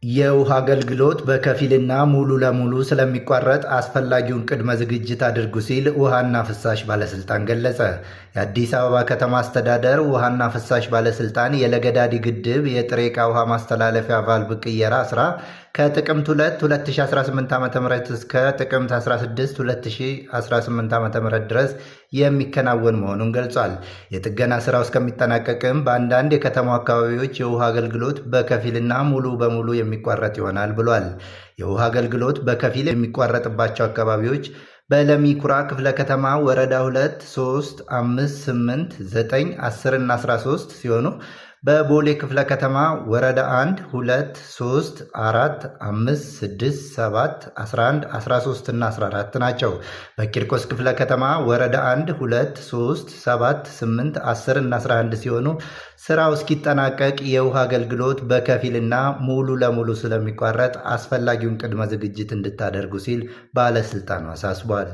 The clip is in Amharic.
የውሃ አገልግሎት በከፊልና ሙሉ ለሙሉ ስለሚቋረጥ አስፈላጊውን ቅድመ ዝግጅት አድርጉ ሲል ውሃና ፍሳሽ ባለስልጣን ገለጸ። የአዲስ አበባ ከተማ አስተዳደር ውሃና ፍሳሽ ባለስልጣን የለገዳዲ ግድብ የጥሬ ዕቃ ውሃ ማስተላለፊያ ቫልቭ ቅየራ ስራ ከጥቅምት 2 2018 ዓ.ም እስከ ጥቅምት 16 2018 ዓ.ም ድረስ የሚከናወን መሆኑን ገልጿል። የጥገና ስራው እስከሚጠናቀቅም በአንዳንድ የከተማው አካባቢዎች የውሃ አገልግሎት በከፊልና ሙሉ በሙሉ የሚቋረጥ ይሆናል ብሏል። የውሃ አገልግሎት በከፊል የሚቋረጥባቸው አካባቢዎች በለሚ ኩራ ክፍለ ከተማ ወረዳ 2፣ 3፣ 5፣ 8፣ 9፣ 10 እና 13 ሲሆኑ በቦሌ ክፍለ ከተማ ወረዳ 1፣ 2፣ 3፣ 4፣ 5፣ 6፣ 7፣ 11፣ 13 እና 14 ናቸው። በቂርቆስ ክፍለ ከተማ ወረዳ 1፣ 2፣ 3፣ 7፣ 8፣ 10 እና 11 ሲሆኑ ስራው እስኪጠናቀቅ የውሃ አገልግሎት በከፊልና ሙሉ ለሙሉ ስለሚቋረጥ አስፈላጊውን ቅድመ ዝግጅት እንድታደርጉ ሲል ባለስልጣኑ አሳስቧል።